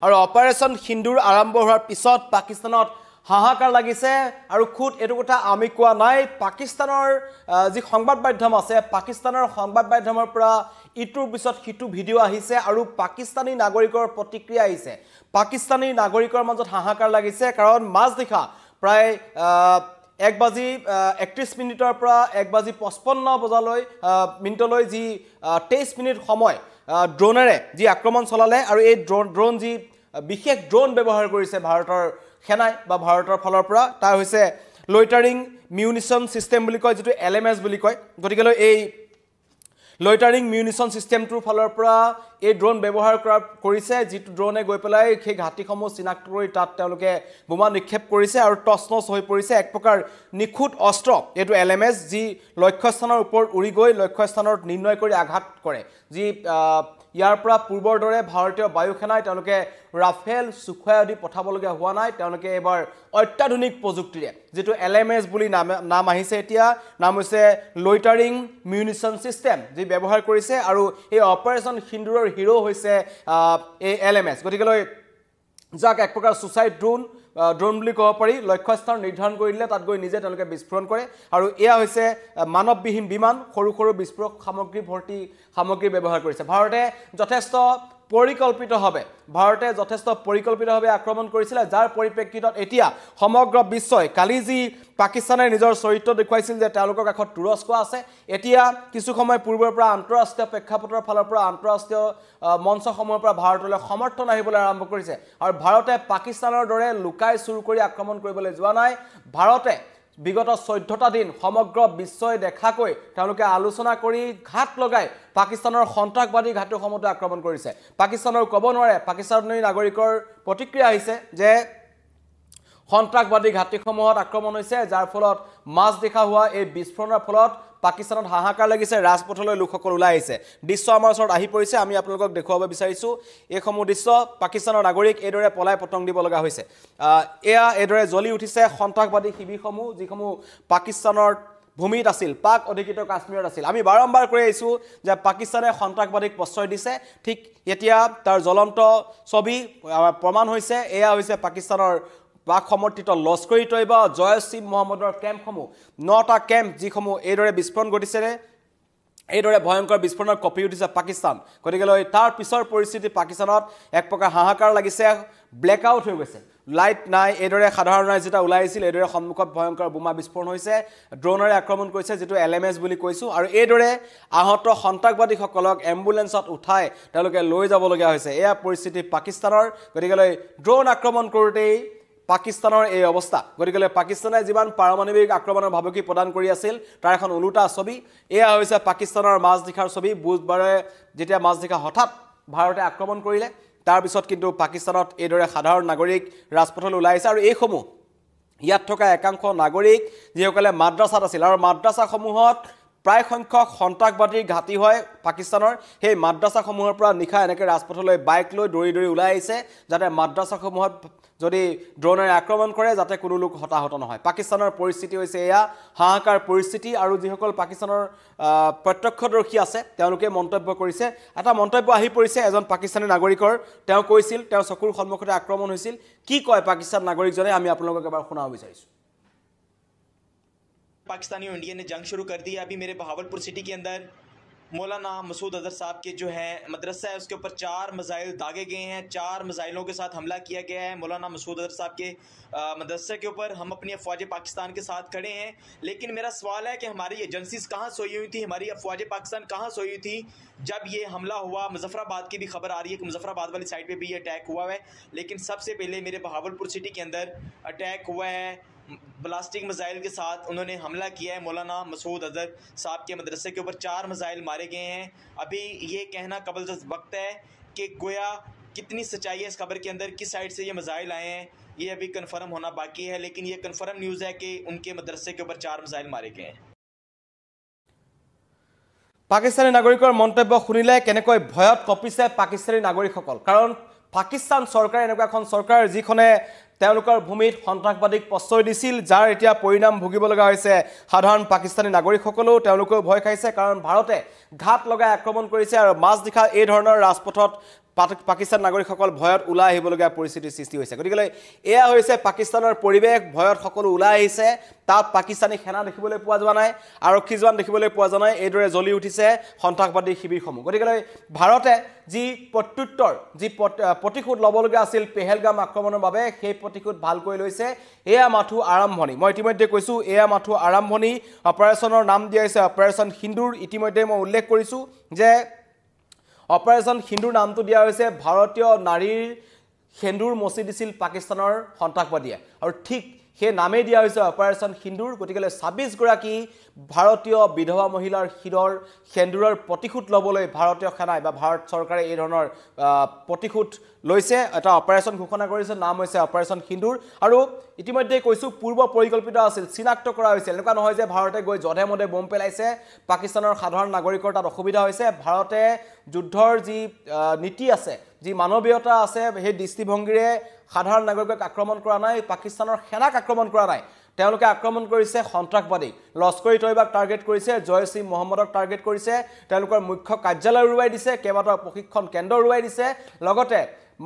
আৰু অপাৰেশ্যন সিন্দুৰ আৰম্ভ হোৱাৰ পিছত পাকিস্তানত হাহাকাৰ লাগিছে আৰু খুদ এটো কথা আমি কোৱা নাই পাকিস্তানৰ যি সংবাদ মাধ্যম আছে পাকিস্তানৰ সংবাদ মাধ্যমৰ পৰা ইটোৰ পিছত সিটো ভিডিও আহিছে আৰু পাকিস্তানী নাগৰিকৰ প্ৰতিক্ৰিয়া আহিছে পাকিস্তানী নাগৰিকৰ মাজত হাহাকাৰ লাগিছে কাৰণ মাজদিখা প্ৰায় 1:31 মিনিটৰ পৰা 1:55 মিনিটলৈ যি 23 মিনিট সময় ড্ৰোনেৰে যি আক্ৰমণ চলালে আৰু এই ড্ৰোন যি বিশেষ ড্ৰোন ব্যৱহাৰ কৰিছে ভাৰতৰ সেনাই বা ভাৰতৰ ফালৰ পৰা তাৰ হৈছে লয়টাৰিং মিউনিশন সিস্টেম বুলি কয় যেটো LMS বুলি কয় গতিকে এই লয়টাৰিং মিউনিশন সিস্টেমটোৰ ফালৰ পৰা এই ড্ৰোন ব্যৱহাৰ কৰিছে যেটো ড্ৰোনে গৈ পেলাই সেই ঘাটিসমূহ চিনাক্ত কৰি তাত তেওঁলোকে বোমা নিক্ষেপ কৰিছে আৰু টছনছ হৈ পৰিছে এক প্ৰকাৰ নিখুত অস্ত্ৰ এটো LMS যি লক্ষ্যস্থানৰ ওপৰত উৰি গৈ লক্ষ্যস্থানত নিৰ্ণয় কৰি আঘাত কৰে যি ইয়াৰ পৰা পূৰ্বৰ দৰে ভাৰতীয় বায়ু সেনাই তেওঁলোকে ৰাফেল সুখয় আদি পঠাবলগীয়া হোৱা নাই তেওঁলোকে এবাৰ অত্যাধুনিক প্ৰযুক্তিৰে যেটো LMS বুলি নাম আহিছে এতিয়া নাম হৈছে লয়টাৰিং মিউনিশন সিস্টেম যি ব্যৱহাৰ কৰিছে আৰু এই অপাৰেশ্যন সিন্দুৰৰ হিৰো হৈছে এই LMS গতিকে যাক এক প্ৰকাৰ সুসাইড ড্ৰোন বুলি ক'ব পাৰি লক্ষ্যস্থান নিৰ্ধাৰণ কৰিলে তাত গৈ নিজে তেওঁলোকে বিস্ফোৰণ কৰে আৰু এয়া হৈছে মানৱবিহীন বিমান সৰু সৰু বিস্ফোৰক সামগ্ৰী ভৰ্তি সামগ্ৰী ব্যৱহাৰ কৰিছে ভাৰতে যথেষ্ট পৰিকল্পিতভাৱে আক্ৰমণ কৰিছিল যাৰ পৰিপ্ৰেক্ষিতত এতিয়া সমগ্ৰ বিশ্বই কালি যি পাকিস্তানে নিজৰ চৰিত্ৰ দেখুৱাইছিল যে তেওঁলোকৰ কাষত তুৰস্ক আছে এতিয়া কিছু সময় পূৰ্বৰ পৰা আন্তঃৰাষ্ট্ৰীয় প্ৰেক্ষাপটৰ ফালৰ পৰা আন্তঃৰাষ্ট্ৰীয় মঞ্চসমূহৰ পৰা ভাৰতলৈ সমৰ্থন আহিবলৈ আৰম্ভ কৰিছে আৰু ভাৰতে পাকিস্তানৰ দৰে লুকাই চুৰ কৰি আক্ৰমণ কৰিবলৈ যোৱা নাই ভাৰতে বিগত 14টা দিন সমগ্ৰ বিশ্বই দেখাকৈ তেওঁলোকে আলোচনা কৰি ঘাট লগাই পাকিস্তানৰ সন্ত্ৰাসবাদী ঘাটসমূহত আক্ৰমণ কৰিছে পাকিস্তানৰ ক'ব নোৱাৰে পাকিস্তানী নাগৰিকৰ প্ৰতিক্ৰিয়া আহিছে যে সন্ত্ৰাসবাদী ঘাটিসমূহত আক্ৰমণ হৈছে যাৰ ফলত মাছ দেখা হোৱা এই বিস্ফোৰণৰ ফলত পাকিস্তানত হাহাকাৰ লাগিছে ৰাজপথলৈ লোকসকল ওলাই আহিছে দৃশ্য আমাৰ ওচৰত আহি পৰিছে আমি আপোনালোকক দেখুৱাব বিচাৰিছো এইসমূহ দৃশ্য পাকিস্তানৰ নাগৰিক এদৰে পলাই পতং দিব লগা হৈছে এয়া এদৰে জ্বলি উঠিছে সন্ত্ৰাসবাদী শিবিৰসমূহ যিসমূহ পাকিস্তানৰ ভূমিত আছিল পাক অধিকৃত কাশ্মীৰত আছিল আমি বাৰম্বাৰ কৈ আহিছো যে পাকিস্তানে সন্ত্ৰাসবাদীক প্ৰশ্ৰয় দিছে ঠিক এতিয়া তাৰ জ্বলন্ত ছবি প্ৰমাণ হৈছে এয়া হৈছে পাকিস্তানৰ পাক সমৰ্থিত লস্কৰী তৈবা জয়সিম মোহাম্মদৰ কেম্পসমূহ 9টা কেম্প যিসমূহ এইদৰে বিস্ফোৰণ ঘটিছে এইদৰে ভয়ংকৰ বিস্ফোৰণৰ কপি উঠিছে পাকিস্তান গতিকে তাৰ পিছৰ পৰিস্থিতি পাকিস্তানত এক প্ৰকাৰ হাহাকাৰ লাগিছে ব্লেক আউট হৈ গৈছে লাইট নাই এইদৰে সাধাৰণ ৰাইজ যেটা ওলাই আহিছিল এইদৰে সন্মুখত ভয়ংকৰ বোমা বিস্ফোৰণ হৈছে ড্ৰোনেৰে আক্ৰমণ কৰিছে যেটো LMS বুলি কৈছো আৰু এইদৰে আহত সন্ত্ৰাসবাদীসকলক এম্বুলেন্সত উঠাই তেওঁলোকে লৈ যাব লগা হৈছে এয়া পৰিস্থিতি পাকিস্তানৰ গতিকে ড্ৰোন আক্ৰমণ কৰোতেই পাকিস্তানৰ এই অৱস্থা গতিকে পাকিস্তানে যিমান পাৰমাণৱিক আক্ৰমণৰ ভাবুকি প্ৰদান কৰি আছিল তাৰ এখন উলুটা ছবি এয়া হৈছে পাকিস্তানৰ মাজদিখাৰ ছবি বুধবাৰে যেতিয়া মাজদিখা হঠাৎ ভাৰতে আক্ৰমণ কৰিলে তাৰ পিছত কিন্তু পাকিস্তানত এইদৰে সাধাৰণ নাগৰিক ৰাজপথলৈ ওলাই আহিছে আৰু এইসমূহ ইয়াত থকা একাংশ নাগৰিক যিসকলে মাদ্ৰাসাত আছিল আৰু মাদ্ৰাসাসমূহত প্ৰায় সংখ্যক সন্ত্ৰাসবাদীৰ ঘাটি হয় পাকিস্তানৰ সেই মাদ্ৰাসাসমূহৰ পৰা নিখা এনেকৈ ৰাজপথলৈ বাইক লৈ দৌৰি ওলাই আহিছে যাতে মাদ্ৰাসাসমূহত যদি ড্ৰোনেৰে আক্ৰমণ কৰে যাতে কোনো লোক হতাহত নহয় পাকিস্তানৰ পৰিস্থিতি হৈছে এয়া হাহাকাৰ পৰিস্থিতি আৰু যিসকল পাকিস্তানৰ প্ৰত্যক্ষদৰ্শী আছে তেওঁলোকে মন্তব্য কৰিছে এটা মন্তব্য আহি পৰিছে এজন পাকিস্তানী নাগৰিকৰ তেওঁ কৈছিল তেওঁ চকুৰ সন্মুখতে আক্ৰমণ হৈছিল কি কয় পাকিস্তান নাগৰিকজনে আমি আপোনালোকক এবাৰ শুনাব বিচাৰিছো पाकिस्तानी और इंडिया ने जंग शुरू कर दी है अभी मेरे बहावलपुर सिटी के अंदर मौलाना मसूद अजहर साहब के जो है मदरसा है उसके ऊपर 4 मिसाइल दागे गए हैं 4 मिसाइलों के साथ हमला किया गया है मौलाना मसूद अजहर साहब के मदरसे के ऊपर हम अपनी अफवाज पाकिस्तान के साथ खड़े हैं लेकिन मेरा सवाल है कि हमारी एजेंसीज कहाँ सोई हुई थी हमारी अफवाज पाकिस्तान कहाँ सोई हुई थी जब ये हमला हुआ मुजफ्फराबाद की भी खबर आ रही है कि मुजफ्फराबाद वाली साइड पर भी ये अटैक हुआ है लेकिन सबसे पहले मेरे बहावलपुर सिटी के अंदर अटैक हुआ है ब्लास्टिक मिसाइल के साथ उन्होंने हमला किया है मौलाना मसूद अजहर साहब के मदरसे के ऊपर 4 मिसाइल मारे गए हैं अभी ये कहना कबल वक्त है कि गोया कितनी सच्चाई है इस खबर के अंदर किस साइड से ये मिसाइल आए हैं ये अभी कंफर्म होना बाकी है लेकिन ये कंफर्म न्यूज़ है कि उनके मदरसे के ऊपर 4 मिसाइल मारे गए हैं পাকিস্তানী নাগৰিকৰ মন্তব্য শুনিলে কেনেকৈ ভয়ত কঁপিছে পাকিস্তানী নাগৰিকসকল কাৰণ পাকিস্তান চৰকাৰ এনেকুৱা এখন চৰকাৰ যিখনে তেওঁলোকৰ ভূমিত সন্ত্ৰাসবাদীক প্ৰশ্ৰয় দিছিল যাৰ এতিয়া পৰিণাম ভুগিব লগা হৈছে সাধাৰণ পাকিস্তানী নাগৰিকসকলেও তেওঁলোকেও ভয় খাইছে কাৰণ ভাৰতে ঘাট লগাই আক্ৰমণ কৰিছে আৰু মাজদিখা এই ধৰণৰ ৰাজপথত পাকিস্তান নাগৰিকসকল ভয়ত ওলাই আহিবলগীয়া পৰিস্থিতিৰ সৃষ্টি হৈছে গতিকে এয়া হৈছে পাকিস্তানৰ পৰিৱেশ ভয়ত সকলো ওলাই আহিছে তাত পাকিস্তানী সেনা দেখিবলৈ পোৱা যোৱা নাই আৰক্ষী জোৱান দেখিবলৈ পোৱা যোৱা নাই এইদৰে জ্বলি উঠিছে সন্ত্ৰাসবাদী শিবিৰসমূহ গতিকে ভাৰতে যি প্ৰত্যুত্তৰ যি প্ৰতিশোধ ল'বলগীয়া আছিল পেহেলগাম আক্ৰমণৰ বাবে সেই প্ৰতিশোধ ভালকৈ লৈছে এয়া মাথো আৰম্ভণি মই ইতিমধ্যে কৈছোঁ এয়া মাথো আৰম্ভণি অপাৰেশ্যনৰ নাম দিয়া হৈছে অপাৰেশ্যন সিন্দুৰ ইতিমধ্যে মই উল্লেখ কৰিছোঁ যে অপাৰেশ্যন সিন্দুৰ নামটো দিয়া হৈছে ভাৰতীয় নাৰীৰ সেন্দুৰ মচি দিছিল পাকিস্তানৰ সন্ত্ৰাসবাদীয়ে আৰু ঠিক সেই নামেই দিয়া হৈছে অপাৰেশ্যন সিন্দুৰ গতিকে ২৬ গৰাকী ভাৰতীয় বিধৱা মহিলাৰ শিৰৰ সেন্দুৰৰ প্ৰতিশোধ ল'বলৈ ভাৰতীয় সেনাই বা ভাৰত চৰকাৰে এই ধৰণৰ প্ৰতিশোধ লৈছে এটা অপাৰেশ্যন ঘোষণা কৰিছে নাম হৈছে অপাৰেশ্যন সিন্দুৰ আৰু ইতিমধ্যে কৈছোঁ পূৰ্ব পৰিকল্পিত আছিল চিনাক্ত কৰা হৈছিল এনেকুৱা নহয় যে ভাৰতে গৈ জধে মধে বম পেলাইছে পাকিস্তানৰ সাধাৰণ নাগৰিকৰ তাত অসুবিধা হৈছে ভাৰতে যুদ্ধৰ যি নীতি আছে যি মানৱীয়তা আছে সেই দৃষ্টিভংগীৰে সাধাৰণ নাগৰিকক আক্ৰমণ কৰা নাই পাকিস্তানৰ সেনাক আক্ৰমণ কৰা নাই তেওঁলোকে আক্ৰমণ কৰিছে সন্ত্ৰাসবাদী লস্কৰী তৈবাক টাৰ্গেট কৰিছে জয়সী মহম্মদক টাৰ্গেট কৰিছে তেওঁলোকৰ মুখ্য কাৰ্যালয় উৰুৱাই দিছে কেইবাটাও প্ৰশিক্ষণ কেন্দ্ৰ উৰুৱাই দিছে লগতে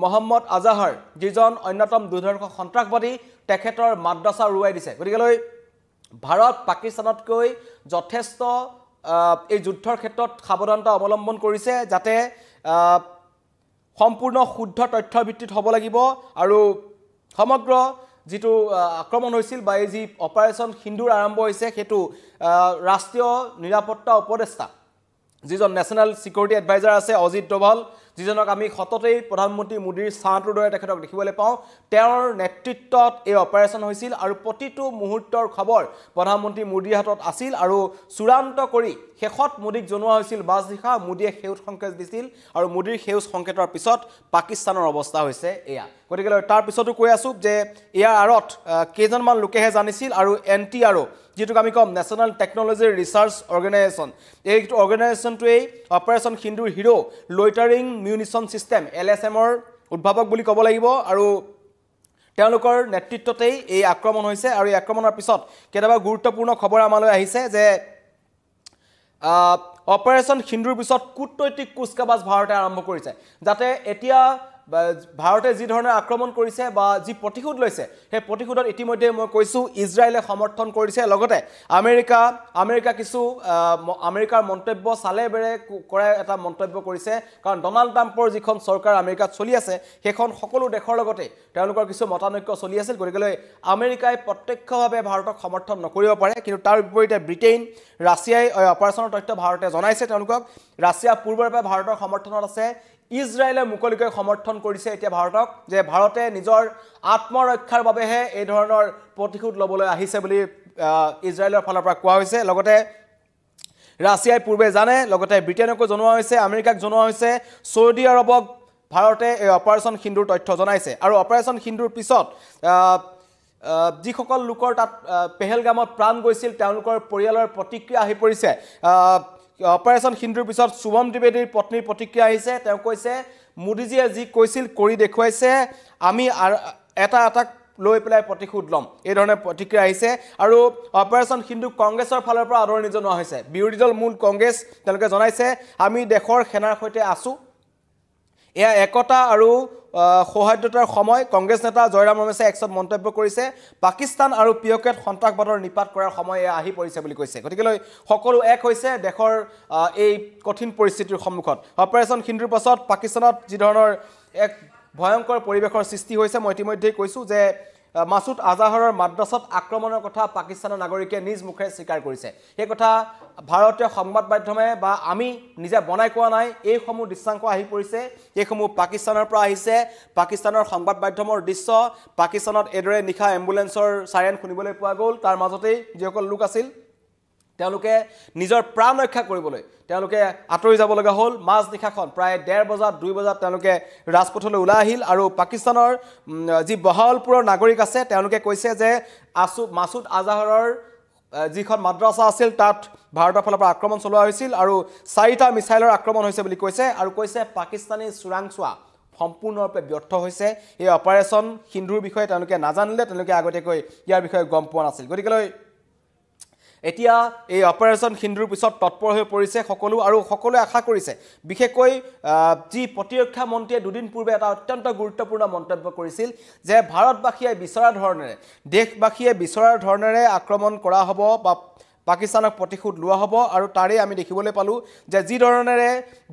মহম্মদ আজাহাৰ যিজন অন্যতম দুৰ্ধৰ্ষ সন্ত্ৰাসবাদী তেখেতৰ মাদ্ৰাছা উৰুৱাই দিছে গতিকে ভাৰত পাকিস্তানতকৈ যথেষ্ট এই যুদ্ধৰ ক্ষেত্ৰত সাৱধানতা অৱলম্বন কৰিছে যাতে সম্পূৰ্ণ শুদ্ধ তথ্যৰ ভিত্তিত হ'ব লাগিব আৰু সমগ্ৰ যিটো আক্ৰমণ হৈছিল বা এই যি অপাৰেশ্যন সিন্দুৰ আৰম্ভ হৈছে সেইটো ৰাষ্ট্ৰীয় নিৰাপত্তা উপদেষ্টা যিজন নেশ্যনেল সিকিউৰিটি এডভাইজাৰ আছে অজিত ডোভাল যিজনক আমি সততেই প্ৰধানমন্ত্ৰী মোদীৰ ছাঁটোৰ দৰে তেখেতক দেখিবলৈ পাওঁ তেওঁৰ নেতৃত্বত এই অপাৰেশ্যন হৈছিল আৰু প্ৰতিটো মুহূৰ্তৰ খবৰ প্ৰধানমন্ত্ৰী মোদীৰ হাতত আছিল আৰু চূড়ান্ত কৰি শেষত মোদীক জনোৱা হৈছিল বাজনিশা মোদীয়ে সেউজ সংকেত দিছিল আৰু মোদীৰ সেউজ সংকেতৰ পিছত পাকিস্তানৰ অৱস্থা হৈছে এয়া গতিকে তাৰ পিছতো কৈ আছোঁ যে ইয়াৰ আঁৰত কেইজনমান লোকেহে জানিছিল আৰু NTRO যিটোক আমি কম নেশ্যনেল টেকনলজি ৰিচাৰ্চ অৰ্গেনাইজেশ্যন এই অৰ্গেনাইজেশ্যনটোৱেই অপাৰেশ্যন সিন্দুৰ হিৰো লইটাৰিং মিউনিশ্যন ছিষ্টেম LSMৰ উদ্ভাৱক বুলি ক'ব লাগিব আৰু তেওঁলোকৰ নেতৃত্বতেই এই আক্ৰমণ হৈছে আৰু এই আক্ৰমণৰ পিছত কেতিয়াবা গুৰুত্বপূৰ্ণ খবৰ আমালৈ আহিছে যে অপাৰেশ্যন সিন্দুৰ পিছত কূটনৈতিক কুচকাৱাজ ভাৰতে আৰম্ভ কৰিছে যাতে এতিয়া ভাৰতে যি ধৰণে আক্ৰমণ কৰিছে বা যি প্ৰতিশোধ লৈছে সেই প্ৰতিশোধত ইতিমধ্যে মই কৈছোঁ ইজৰাইলে সমৰ্থন কৰিছে লগতে আমেৰিকা কিছু আমেৰিকাৰ মন্তব্য চালে বেৰে কৰা এটা মন্তব্য কৰিছে কাৰণ ডনাল্ড ট্ৰাম্পৰ যিখন চৰকাৰ আমেৰিকাত চলি আছে সেইখন সকলো দেশৰ লগতে তেওঁলোকৰ কিছু মতানৈক্য চলি আছিল গতিকে আমেৰিকাই প্ৰত্যক্ষভাৱে ভাৰতক সমৰ্থন নকৰিব পাৰে কিন্তু তাৰ বিপৰীতে ব্ৰিটেইন ৰাছিয়াই অপাৰেশ্যনৰ তথ্য ভাৰতে জনাইছে তেওঁলোকক ৰাছিয়া পূৰ্বৰ পৰা ভাৰতৰ সমৰ্থনত আছে ইজৰাইলে মুকলিকৈ সমৰ্থন কৰিছে এতিয়া ভাৰতক যে ভাৰতে নিজৰ আত্মৰক্ষাৰ বাবেহে এই ধৰণৰ প্ৰতিশোধ ল'বলৈ আহিছে বুলি ইজৰাইলৰ ফালৰ পৰা কোৱা হৈছে লগতে ৰাছিয়াই পূৰ্বে জানে লগতে ব্ৰিটেইনকো জনোৱা হৈছে আমেৰিকাক জনোৱা হৈছে সৌদি আৰবক ভাৰতে এই অপাৰেশ্যন সিন্দুৰ তথ্য জনাইছে আৰু অপাৰেশ্যন সিন্দুৰ পিছত যিসকল লোকৰ তাত পেহেলগামত প্ৰাণ গৈছিল তেওঁলোকৰ পৰিয়ালৰ প্ৰতিক্ৰিয়া আহি পৰিছে অপাৰেশ্যন সিন্দুৰ পিছত শুভম দ্বিবেদীৰ পত্নীৰ প্ৰতিক্ৰিয়া আহিছে তেওঁ কৈছে মোদীজীয়ে যি কৈছিল কৰি দেখুৱাইছে আমি এটাক লৈ পেলাই প্ৰতিশোধ ল'ম এই ধৰণে প্ৰতিক্ৰিয়া আহিছে আৰু অপাৰেশ্যন সিন্দুৰ কংগ্ৰেছৰ ফালৰ পৰা আদৰণি জনোৱা হৈছে বিৰোধী দল মূল কংগ্ৰেছ তেওঁলোকে জনাইছে আমি দেশৰ সেনাৰ সৈতে আছোঁ এয়া একতা আৰু সৌহাৰ্দ্যতাৰ সময় কংগ্ৰেছ নেতা জয়ৰাম ৰমেশে এক্সত মন্তব্য কৰিছে পাকিস্তান আৰু পিয়কেট সন্ত্ৰাসবাদৰ নিপাত কৰাৰ সময় আহি পৰিছে বুলি কৈছে গতিকে সকলো এক হৈছে দেশৰ এই কঠিন পৰিস্থিতিৰ সন্মুখত অপাৰেশ্যন সিন্দুৰ পাছত পাকিস্তানত যি ধৰণৰ এক ভয়ংকৰ পৰিৱেশৰ সৃষ্টি হৈছে মই ইতিমধ্যেই কৈছোঁ যে মাসুদ আজাহাৰৰ মাদ্ৰাসাত আক্ৰমণৰ কথা পাকিস্তানৰ নাগৰিকে নিজ মুখেৰে স্বীকাৰ কৰিছে এই কথা ভাৰতীয় সংবাদ মাধ্যমে বা আমি নিজে বনাই কোৱা নাই এইসমূহ দৃশ্যাংশ আহি পৰিছে এইসমূহ পাকিস্তানৰ পৰা আহিছে পাকিস্তানৰ সংবাদ মাধ্যমৰ দৃশ্য পাকিস্তানত এদৰে নিশা এম্বুলেন্সৰ সাইৰেন শুনিবলৈ পোৱা গ'ল তাৰ মাজতেই যিসকল লোক আছিল তেওঁলোকে নিজৰ প্ৰাণ ৰক্ষা কৰিবলৈ তেওঁলোকে আঁতৰি যাব লগা হ'ল মাজ নিশাখন প্ৰায় 1:30 বজাত 2 বজাত তেওঁলোকে ৰাজপথলৈ ওলাই আহিল আৰু পাকিস্তানৰ যি বহালপুৰৰ নাগৰিক আছে তেওঁলোকে কৈছে যে মাসুদ আজাহাৰৰ যিখন মাদ্ৰাসা আছিল তাত ভাৰতৰ ফালৰ পৰা আক্ৰমণ চলোৱা হৈছিল আৰু 4টা মিছাইলৰ আক্ৰমণ হৈছে বুলি কৈছে আৰু কৈছে পাকিস্তানী চোৰাংচোৱা সম্পূৰ্ণৰূপে ব্যৰ্থ হৈছে এই অপাৰেশ্যন সিন্ধুৰ বিষয়ে তেওঁলোকে নাজানিলে তেওঁলোকে আগতীয়াকৈ ইয়াৰ বিষয়ে গম পোৱা নাছিল গতিকে এতিয়া এই অপাৰেশ্যন সিন্দুৰ পিছত তৎপৰ হৈ পৰিছে সকলো আৰু সকলোৱে আশা কৰিছে বিশেষকৈ যি প্ৰতিৰক্ষা মন্ত্ৰীয়ে দুদিন পূৰ্বে এটা অত্যন্ত গুৰুত্বপূৰ্ণ মন্তব্য কৰিছিল যে ভাৰতবাসীয়ে বিচৰা ধৰণেৰে দেশবাসীয়ে বিচৰা ধৰণেৰে আক্ৰমণ কৰা হ'ব বা পাকিস্তানক প্ৰতিশোধ লোৱা হ'ব আৰু তাৰে আমি দেখিবলৈ পালোঁ যে যি ধৰণেৰে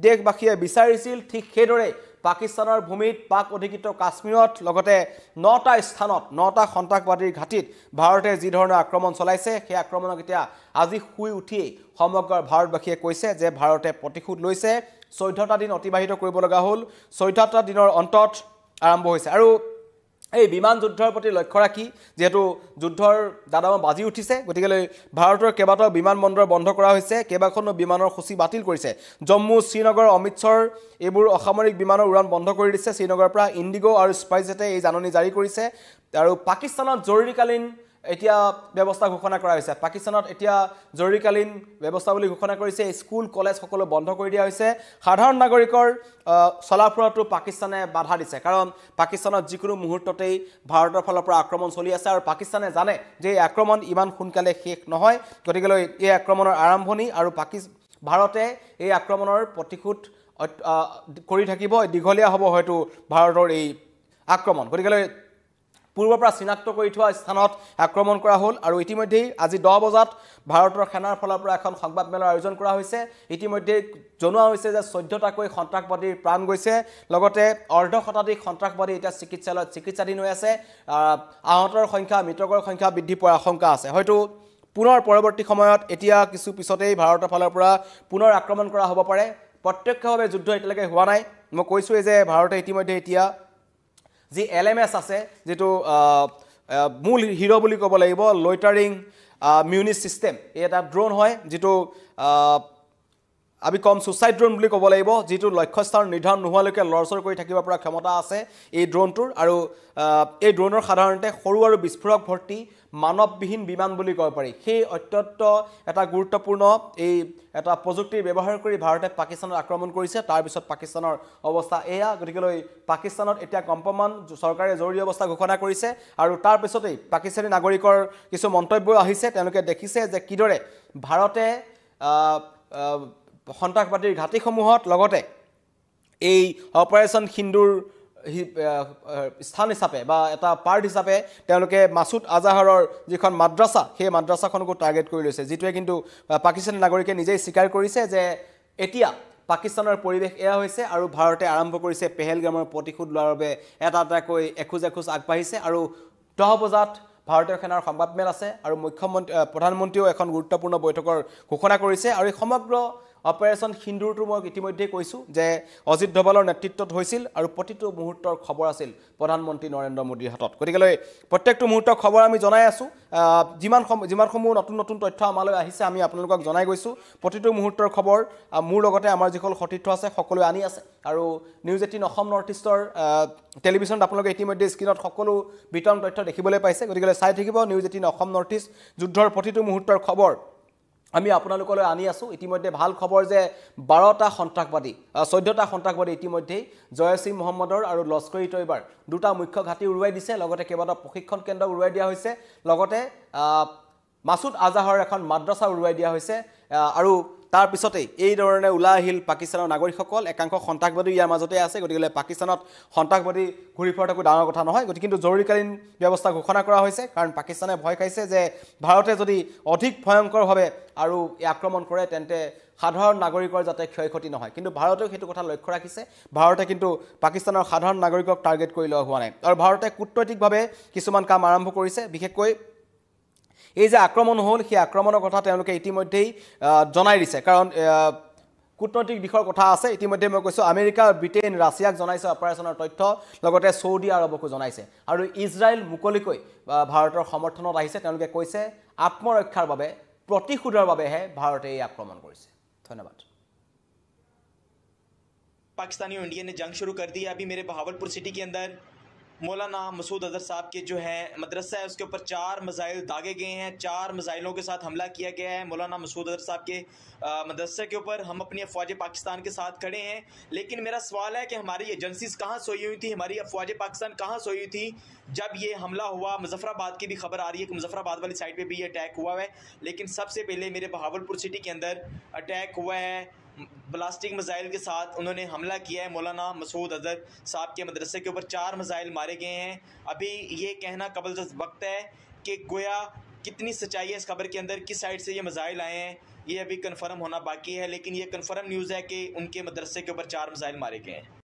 দেশবাসীয়ে বিচাৰিছিল ঠিক সেইদৰে পাকিস্তানৰ ভূমিত পাক অধিকৃত কাশ্মীৰত লগতে 9টা স্থানত 9টা সন্ত্ৰাসবাদীৰ ঘাটিত ভাৰতে যি ধৰণৰ আক্ৰমণ চলাইছে সেই আক্ৰমণক এতিয়া আজি শুই উঠিয়েই সমগ্ৰ ভাৰতবাসীয়ে কৈছে যে ভাৰতে প্ৰতিশোধ লৈছে 14টা দিন অতিবাহিত কৰিব লগা হ'ল 14টা দিনৰ অন্তত আৰম্ভ হৈছে আৰু এই বিমান যুদ্ধৰ প্ৰতি লক্ষ্য ৰাখি যেহেতু যুদ্ধৰ দাদাম বাজি উঠিছে গতিকে ভাৰতৰ কেইবাটাও বিমানবন্দৰ বন্ধ কৰা হৈছে কেইবাখনো বিমানৰ সূচী বাতিল কৰিছে জম্মু শ্ৰীনগৰ অমৃতসৰ এইবোৰ অসামৰিক বিমানৰ উৰণ বন্ধ কৰি দিছে শ্ৰীনগৰৰ পৰা ইণ্ডিগো আৰু স্পাইজেটে এই জাননী জাৰি কৰিছে আৰু পাকিস্তানত জৰুৰীকালীন এতিয়া ব্যৱস্থা ঘোষণা কৰা হৈছে পাকিস্তানত এতিয়া জৰুৰীকালীন ব্যৱস্থা বুলি ঘোষণা কৰিছে স্কুল কলেজ সকলো বন্ধ কৰি দিয়া হৈছে সাধাৰণ নাগৰিকৰ চলাফুৰাটো পাকিস্তানে বাধা দিছে কাৰণ পাকিস্তানত যিকোনো মুহূৰ্ততেই ভাৰতৰ ফালৰ পৰা আক্ৰমণ চলি আছে আৰু পাকিস্তানে জানে যে এই আক্ৰমণ ইমান সোনকালে শেষ নহয় গতিকে এই আক্ৰমণৰ আৰম্ভণি আৰু ভাৰতে এই আক্ৰমণৰ প্ৰতিশোধ কৰি থাকিব দীঘলীয়া হ'ব হয়তো ভাৰতৰ এই আক্ৰমণ গতিকে পূৰ্বৰ পৰা চিনাক্ত কৰি থোৱা স্থানত আক্ৰমণ কৰা হ'ল আৰু ইতিমধ্যেই আজি 10 বজাত ভাৰতৰ সেনাৰ ফালৰ পৰা এখন সংবাদমেলৰ আয়োজন কৰা হৈছে ইতিমধ্যে জনোৱা হৈছে যে 14টাকৈ সন্ত্ৰাসবাদীৰ প্ৰাণ গৈছে লগতে অৰ্ধ শতাধিক সন্ত্ৰাসবাদী এতিয়া চিকিৎসালয়ত চিকিৎসাধীন হৈ আছে আহতৰ সংখ্যা মৃতকৰ সংখ্যা বৃদ্ধি পোৱাৰ আশংকা আছে হয়তো পুনৰ পৰৱৰ্তী সময়ত এতিয়া কিছু পিছতেই ভাৰতৰ ফালৰ পৰা পুনৰ আক্ৰমণ কৰা হ'ব পাৰে প্ৰত্যক্ষভাৱে যুদ্ধ এতিয়ালৈকে হোৱা নাই মই কৈছোঁই যে ভাৰতে ইতিমধ্যে এতিয়া যি LMS আছে যেটো মূল হিৰো বুলি ক'ব লাগিব লয়টাৰিং মিউনিট সিস্টেম এটা ড্ৰোন হয় যেটো আমি কম সুইসাইড ড্ৰোন বুলি ক'ব লাগিব যেটো লক্ষ্যস্থান নিৰ্ধাৰণ নোহোৱালৈকে লৰচৰ কৰি থাকিব পৰা ক্ষমতা আছে এই ড্ৰোনটোৰ আৰু এই ড্ৰোনৰ সাধাৰণতে সৰু আৰু বিস্ফোৰক ভৰ্তি মানৱবিহীন বিমান বুলি ক'ব পাৰি সেই অত্যন্ত এটা গুৰুত্বপূৰ্ণ এই এটা প্ৰযুক্তিৰ ব্যৱহাৰ কৰি ভাৰতে পাকিস্তানত আক্ৰমণ কৰিছে তাৰ পিছত পাকিস্তানৰ অৱস্থা এয়া গতিকে পাকিস্তানত এতিয়া কম্পমান চৰকাৰে জৰুৰী অৱস্থা ঘোষণা কৰিছে আৰু তাৰ পিছতেই পাকিস্তানী নাগৰিকৰ কিছু মন্তব্য আহিছে তেওঁলোকে দেখিছে যে কিদৰে ভাৰতে সন্ত্ৰাসবাদীৰ ঘাটিসমূহত লগতে এই অপাৰেশ্যন সিন্দুৰ স্থান হিচাপে বা এটা পাৰ্ট হিচাপে তেওঁলোকে মাসুদ আজাহাৰৰ যিখন মাদ্ৰাসা সেই মাদ্ৰাসাখনকো টাৰ্গেট কৰি লৈছে যেটোৱে কিন্তু পাকিস্তানী নাগৰিকে নিজেই স্বীকাৰ কৰিছে যে এতিয়া পাকিস্তানৰ পৰিৱেশ এয়া হৈছে আৰু ভাৰতে আৰম্ভ কৰিছে পেহেলগামৰ প্ৰতিশোধ লোৱাৰ বাবে এটা এটাকৈ এখোজ আগবাঢ়িছে আৰু 10 বজাত ভাৰতীয় সেনাৰ সংবাদমেল আছে আৰু প্ৰধানমন্ত্ৰীও এখন গুৰুত্বপূৰ্ণ বৈঠকৰ ঘোষণা কৰিছে আৰু এই সমগ্ৰ অপাৰেশ্যন সিন্দুৰটো মই ইতিমধ্যে কৈছো যে অজিত ডোভালৰ নেতৃত্বত হৈছিল আৰু প্ৰতিটো মুহূৰ্তৰ খবৰ আছিল প্ৰধানমন্ত্ৰী নৰেন্দ্ৰ মোদীৰ হাতত গতিকে প্ৰত্যেকটো মুহূৰ্তৰ খবৰ আমি জনাই আছো যিমানসমূহ নতুন তথ্য আমালৈ আহিছে আমি আপোনালোকক জনাই গৈছো প্ৰতিটো মুহূৰ্তৰ খবৰ মোৰ লগতে আমাৰ যিসকল সতীৰ্থ আছে সকলোৱে আনি আছে আৰু নিউজ 18 অসম নৰ্থ ইষ্টৰ টেলিভিছনত আপোনালোকে ইতিমধ্যে স্ক্ৰীনত সকলো বিতং তথ্য দেখিবলৈ পাইছে গতিকে চাই থাকিব নিউজ 18 অসম নৰ্থ ইষ্ট যুদ্ধৰ প্ৰতিটো মুহূৰ্তৰ খবৰ আমি আপোনালোকলৈ আনি আছো ইতিমধ্যে ভাল খবৰ যে 12টা সন্ত্ৰাসবাদী 14টা সন্ত্ৰাসবাদী ইতিমধ্যে জয়সি মোহাম্মদৰ আৰু লস্কৰী তৈবাৰ দুটা মুখ্য ঘাটি উৰুৱাই দিছে লগতে কেইবাটা প্ৰশিক্ষণ কেন্দ্ৰ উৰুৱাই দিয়া হৈছে লগতে মাসুদ আজাহাৰৰ এখন মাদ্ৰাসা উৰুৱাই দিয়া হৈছে আৰু তাৰ পিছতেই এই ধৰণে ওলাই আহিল পাকিস্তানৰ নাগৰিকসকল একাংশ সন্ত্ৰাসবাদী ইয়াৰ মাজতে আছে গতিকে পাকিস্তানত সন্ত্ৰাসবাদী ঘূৰি ফুৰাটো ডাঙৰ কথা নহয় গতিকে কিন্তু জৰুৰীকালীন ব্যৱস্থা ঘোষণা কৰা হৈছে কাৰণ পাকিস্তানে ভয় খাইছে যে ভাৰতে যদি অধিক ভয়ংকৰভাৱে আৰু এই আক্ৰমণ কৰে তেন্তে সাধাৰণ নাগৰিকৰ যাতে ক্ষয়ক্ষতি নহয় কিন্তু ভাৰতেও সেইটো কথা লক্ষ্য ৰাখিছে ভাৰতে কিন্তু পাকিস্তানৰ সাধাৰণ নাগৰিকক টাৰ্গেট কৰি লোৱা হোৱা নাই আৰু ভাৰতে কূটনৈতিকভাৱে কিছুমান কাম আৰম্ভ কৰিছে বিশেষকৈ এই যে আক্ৰমণ হ'ল সেই আক্ৰমণৰ কথা তেওঁলোকে ইতিমধ্যেই জনাই দিছে কাৰণ কূটনৈতিক দিশৰ কথা আছে ইতিমধ্যে মই কৈছো আমেৰিকা ব্ৰিটেইন ৰাছিয়াক জনাইছে অপাৰেশ্যনৰ তথ্য লগতে সৌদি আৰবকো জনাইছে আৰু ইজৰাইল মুকলিকৈ ভাৰতৰ সমৰ্থনত আহিছে তেওঁলোকে কৈছে আত্মৰক্ষাৰ বাবে প্ৰতিশোধৰ বাবেহে ভাৰতে এই আক্ৰমণ কৰিছে ধন্যবাদ पाकिस्तानी और इंडिया ने जंग शुरू कर दी है अभी मेरे बहावलपुर सिटी के अंदर मौलाना मसूद अजहर साहब के जो है मदरसा है उसके ऊपर 4 मिसाइल दागे गए हैं। 4 मिसाइलों के साथ हमला किया गया है मौलाना मसूद अजहर साहब के मदरसे के ऊपर। हम अपनी अफवाज पाकिस्तान के साथ खड़े हैं, लेकिन मेरा सवाल है कि हमारी एजेंसीज कहाँ सोई हुई थी, हमारी अफवाज पाकिस्तान कहाँ सोई हुई थी जब ये हमला हुआ। मुजफ्फराबाद की भी खबर आ रही है कि मुजफ्फराबाद वाली साइड पर भी ये अटैक हुआ है, लेकिन सबसे पहले मेरे बहावलपुर सिटी के अंदर अटैक हुआ है। ब्लास्टिक मिसाइल के साथ उन्होंने हमला किया है। मौलाना मसूद अजहर साहब के मदरसे के ऊपर 4 मिसाइल मारे गए हैं। अभी ये कहना कबल वक्त है कि गोया कितनी सच्चाई है इस खबर के अंदर, किस साइड से ये मिसाइल आए हैं, ये अभी कंफर्म होना बाकी है। लेकिन ये कंफर्म न्यूज़ है कि उनके मदरसे के ऊपर 4 मिसाइल मारे गए हैं।